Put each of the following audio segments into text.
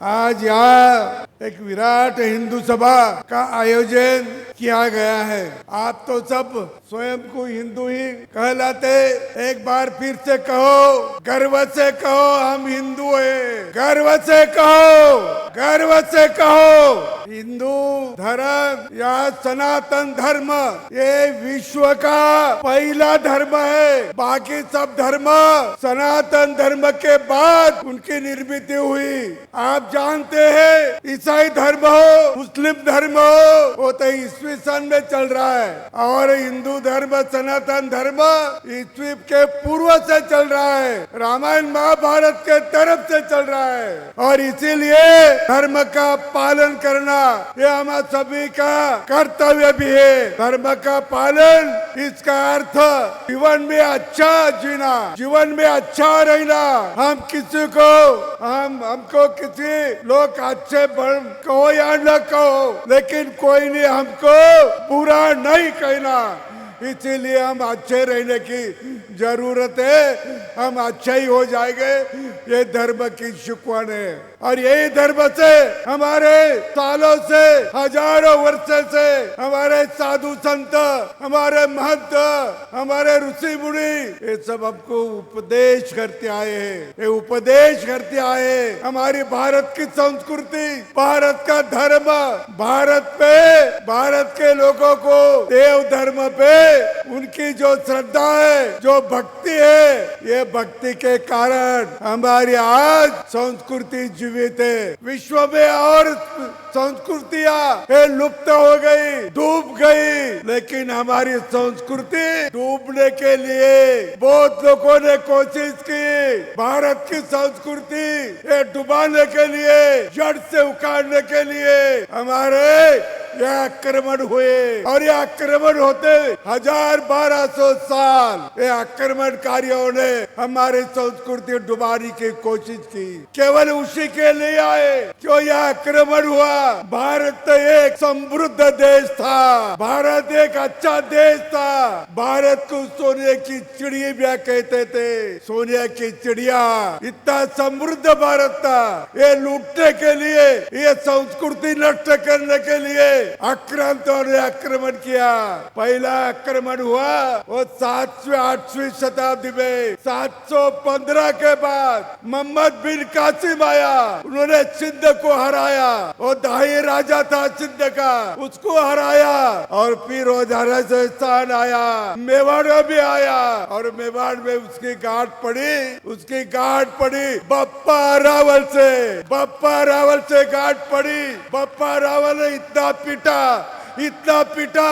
आज यहाँ एक विराट हिंदू सभा का आयोजन किया गया है। आप तो सब स्वयं को हिंदू ही कहलाते, एक बार फिर से कहो, गर्व से कहो हम हिंदू हैं, गर्व से कहो, गर्व से कहो। हिंदू धर्म या सनातन धर्म ये विश्व का पहला धर्म है। बाकी सब धर्म सनातन धर्म के बाद उनकी निर्मित हुई। आप जानते हैं ईसाई धर्म हो, मुस्लिम धर्म हो, वो तो ईस्वी सन में चल रहा है, और हिंदू धर्म सनातन धर्म ईस्वी के पूर्व से चल रहा है, रामायण महाभारत के तरफ से चल रहा है। और इसीलिए धर्म का पालन करना ये हम सभी का कर्तव्य भी है। धर्म का पालन, इसका अर्थ जीवन में अच्छा जीना, जीवन में अच्छा रहना। हम किसी को हमको किसी लोग अच्छे कहो या न कहो, लेकिन कोई ने हमको बुरा नहीं कहना। इसीलिए हम अच्छे रहने की जरूरत है, हम अच्छे ही हो जाएंगे। ये धर्म की शिकवण है, और यही धर्म से हमारे सालों से, हजारों वर्ष से हमारे साधु संत, हमारे महंत, हमारे ऋषि मुनि ये सब हमको उपदेश करते आए हैं। ये उपदेश करते आए हमारी भारत की संस्कृति, भारत का धर्म, भारत पे, भारत के लोगों को देव धर्म पे उनकी जो श्रद्धा है, जो भक्ति है, ये भक्ति के कारण हमारी आज संस्कृति जीवित है। विश्व में और संस्कृतियां लुप्त हो गई, डूब गई, लेकिन हमारी संस्कृति डूबने के लिए बहुत लोगों ने कोशिश की। भारत की संस्कृति ये डुबाने के लिए, जड़ से उखाड़ने के लिए हमारे ये आक्रमण हुए, और ये आक्रमण होते 1200 साल ये आक्रमणकारियों ने हमारी संस्कृति डुबाने की कोशिश की। केवल उसी के लिए आए क्यों यह आक्रमण हुआ। भारत एक समृद्ध देश था, भारत एक अच्छा देश था। भारत को सोने की चिड़िया भी कहते थे, सोने की चिड़िया। इतना समृद्ध भारत था। ये लूटने के लिए, ये संस्कृति नष्ट करने के लिए आक्रांतों ने आक्रमण किया। पहला आक्रमण हुआ वो 7वीं 8वीं शताब्दी में, 715 के बाद मोहम्मद बिन कासिम आया, उन्होंने सिंध को हराया। वो दाही राजा था सिंध का, उसको हराया। और फिर वो राजस्थान आया, मेवाड़ में भी आया, और मेवाड़ में उसकी गांठ पड़ी, उसकी गांठ पड़ी बप्पा रावल से, बप्पा रावल से गांठ पड़ी। बप्पा रावल ने इतना पीटा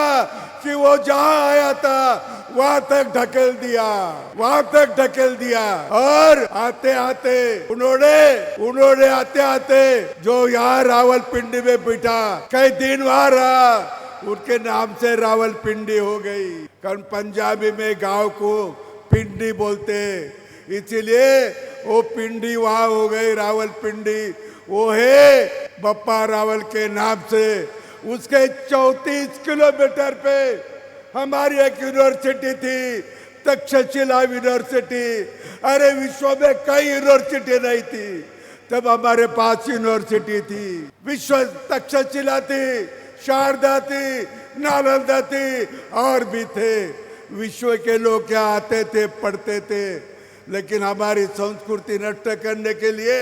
कि वो जहां आया था वहां तक ढकेल दिया, वहां तक ढकेल दिया। और आते आते उन्होंने आते आते जो यहाँ रावलपिंडी में बैठा, कई दिन वहां रहा, उनके नाम से रावलपिंडी हो गई। कारण पंजाबी में गांव को पिंडी बोलते, इसीलिए वो पिंडी वहां हो गई, रावलपिंडी। वो है बप्पा रावल के नाम से। उसके 34 किलोमीटर पे हमारी एक यूनिवर्सिटी थी, तक्षशिला यूनिवर्सिटी। अरे विश्व में कई यूनिवर्सिटी नहीं थी, तब हमारे पास यूनिवर्सिटी थी। विश्व तक्षशिला थी, शारदा थी, नालंदा थी, और भी थे। विश्व के लोग यहाँ आते थे, पढ़ते थे। लेकिन हमारी संस्कृति नष्ट करने के लिए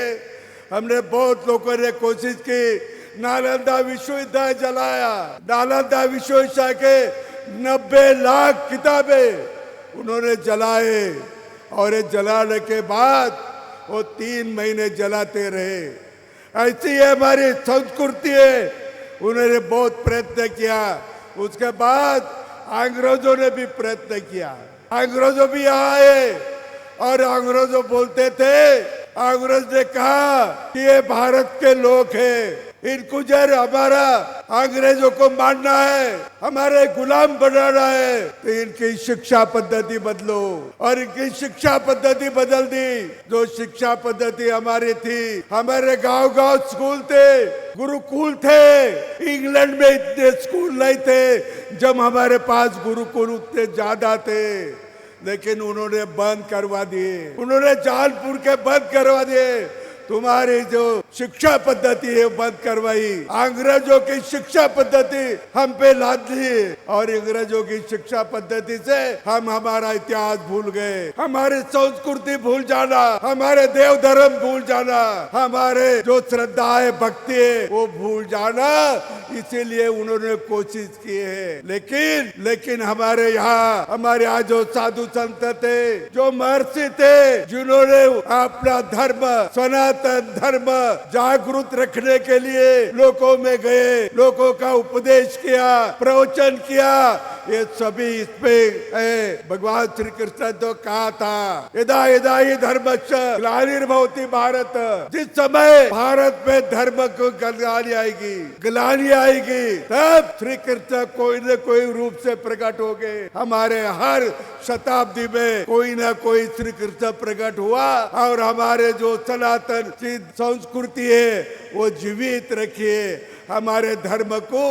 हमने बहुत लोगों ने कोशिश की। नालंदा विश्वविद्यालय जलाया, नालंदा विश्वविद्यालय के 90 लाख किताबें उन्होंने जलाए, और ये जलाने के बाद वो 3 महीने जलाते रहे। ऐसी है हमारी संस्कृति है। उन्होंने बहुत प्रयत्न किया। उसके बाद अंग्रेजों ने भी प्रयत्न किया। अंग्रेजों भी आए, और अंग्रेजों बोलते थे, अंग्रेज ने कहा कि ये भारत के लोग हैं, इनको जर हमारा अंग्रेजों को मारना है, हमारे गुलाम बनाना है, तो इनकी शिक्षा पद्धति बदलो। और इनकी शिक्षा पद्धति बदल दी। जो शिक्षा पद्धति हमारी थी, हमारे गांव स्कूल थे, गुरुकुल थे। इंग्लैंड में इतने स्कूल नहीं थे, जब हमारे पास गुरुकुल उतने ज्यादा थे, लेकिन उन्होंने बंद करवा दिए। उन्होंने जानपुर के बंद करवा दिए। तुम्हारी जो शिक्षा पद्धति है बंद करवाई, अंग्रेजों की शिक्षा पद्धति हम पे लाद दी और अंग्रेजों की शिक्षा पद्धति से हम हमारा इतिहास भूल गए, हमारी संस्कृति भूल जाना, हमारे देव धर्म भूल जाना, हमारे जो श्रद्धा है भक्ति है वो भूल जाना। इसीलिए उन्होंने कोशिश की है, लेकिन हमारे यहाँ जो साधु संत थे, जो महर्षि थे, जिन्होंने अपना धर्म सनातन धर्म जागरूक रखने के लिए लोगों में गए, लोगों का उपदेश किया, प्रवचन किया, ये सभी इसपे है। भगवान श्री कृष्ण तो कहा था यदा यदा ही धर्मस्य ग्लानिर्भवति भारत, जिस समय भारत में धर्म को ग्लानि आएगी तब श्री कृष्ण कोई न कोई रूप से प्रकट हो गए। हमारे हर शताब्दी में कोई ना कोई श्री कृष्ण प्रकट हुआ और हमारे जो सनातन संस्कृति है वो जीवित रखिए। हमारे धर्म को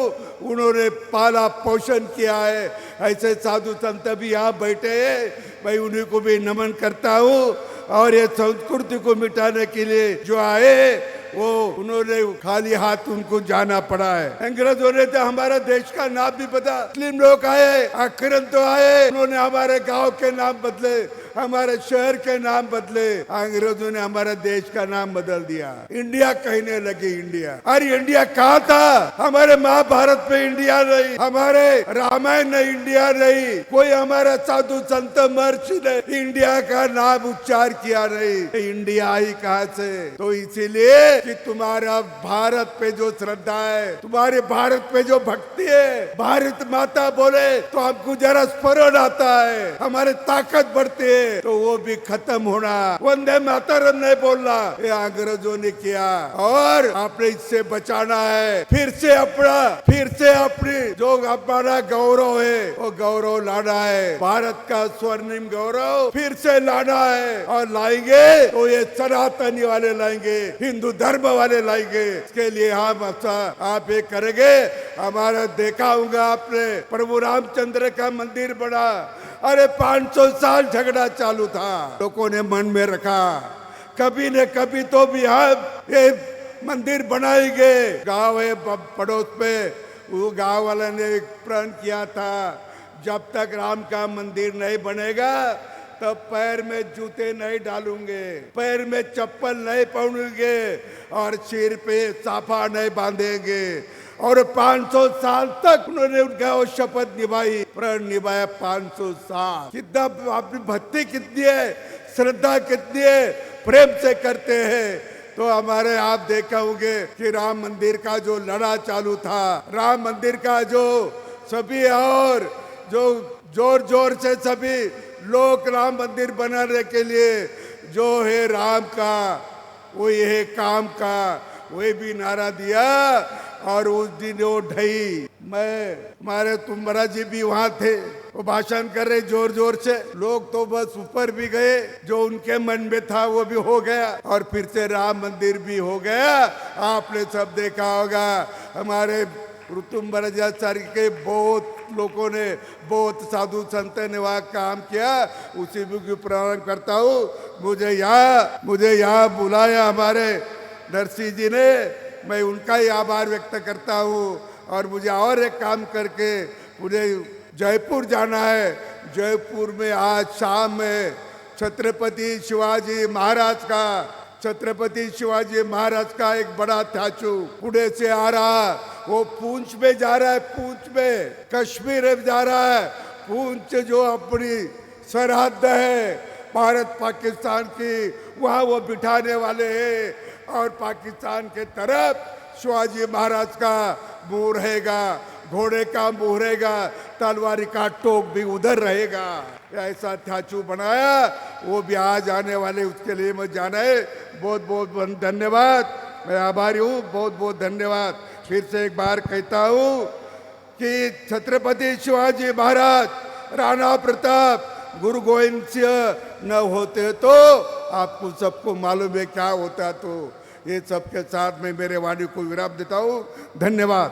उन्होंने पाला पोषण किया है। ऐसे साधु संत भी यहाँ बैठे हैं, मैं उन्हीं को भी नमन करता हूँ। और ये संस्कृति को मिटाने के लिए जो आए वो उन्होंने खाली हाथ उनको जाना पड़ा है। अंग्रेजों ने तो हमारा देश का नाम भी बदला, मुस्लिम लोग आए, आखिरन तो आए, उन्होंने हमारे गांव के नाम बदले, हमारे शहर के नाम बदले, अंग्रेजों ने हमारा देश का नाम बदल दिया, इंडिया कहने लगे इंडिया। अरे इंडिया कहाँ था? हमारे महाभारत में इंडिया नहीं, हमारे रामायण में इंडिया नहीं, कोई हमारा साधु संत महर्षि ने इंडिया का नाम उच्चार किया नहीं। इंडिया ही कहाँ से? तो इसीलिए कि तुम्हारा भारत पे जो श्रद्धा है, तुम्हारे भारत पे जो भक्ति है, भारत माता बोले तो हमको जरा स्मरण आता है, हमारी ताकत बढ़ती है, तो वो भी खत्म होना। वंदे मातरम नहीं बोलना, ये अंग्रेजों ने किया और आपने इससे बचाना है। फिर से अपनी जो हमारा गौरव है वो गौरव लाना है, भारत का स्वर्णिम गौरव फिर से लाना है। और लाएंगे तो ये सनातनी वाले लाएंगे, हिंदू धर्म वाले लाएंगे। इसके लिए हम आप ये करेंगे। हमारा देखा होगा आपने प्रभु रामचंद्र का मंदिर बना, अरे 500 साल झगड़ा चालू था, लोगों ने मन में रखा कभी न कभी तो भी हम ये मंदिर बनाएंगे। गांव है पड़ोस में, वो गांव वाले ने प्रण किया था जब तक राम का मंदिर नहीं बनेगा तब पैर में जूते नहीं डालूंगे, पैर में चप्पल नहीं पहनूंगे और सिर पे साफा नहीं बांधेंगे। और 500 साल तक उन्होंने उनका वो शपथ निभाई, प्रण निभाया 500 साल। कितना अपनी भक्ति कितनी है, श्रद्धा कितनी है, प्रेम से करते हैं। तो हमारे आप देखा होंगे कि राम मंदिर का जो लड़ा चालू था, राम मंदिर का जो सभी और जो जोर जोर से सभी लोग राम मंदिर बनाने के लिए जो है राम का वो ये काम का वही भी नारा दिया। और उस दिन वो ढई, हमारे तुम्हारा जी भी वहाँ थे, वो भाषण कर रहे जोर जोर से, लोग तो बस ऊपर भी गए, जो उनके मन में था वो भी हो गया और फिर से राम मंदिर भी हो गया। आपने सब देखा होगा हमारे ऋतुम्बराचार्य के बहुत लोगों ने, बहुत साधु संत ने वहाँ काम किया, उसी भी प्रारंभ करता हूँ। मुझे यहाँ बुलाया हमारे नरसिंह जी ने, मैं उनका ही आभार व्यक्त करता हूँ। और मुझे और एक काम करके मुझे जयपुर जाना है। जयपुर में आज शाम में छत्रपति शिवाजी महाराज का एक बड़ा स्टैचू पुणे से आ रहा, वो पूंछ में जा रहा है, पूंछ में कश्मीर में जा रहा है। पूंछ जो अपनी सरहद है भारत पाकिस्तान की, वहाँ वो बिठाने वाले हैं और पाकिस्तान के तरफ शिवाजी महाराज का मुंह रहेगा, घोड़े का मुंह रहेगा, तलवारी का टोक भी उधर रहेगा। ऐसा स्टैचू बनाया, वो भी आज आने वाले, उसके लिए मैं जाना है। बहुत बहुत धन्यवाद, मैं आभारी हूँ, बहुत बहुत धन्यवाद। फिर से एक बार कहता हूँ कि छत्रपति शिवाजी महाराज, राणा प्रताप, गुरु गोविंद सिंह न होते तो आपको सबको मालूम है क्या होता। तो ये सबके साथ में मेरे वाणी को विराम देता हूँ। धन्यवाद।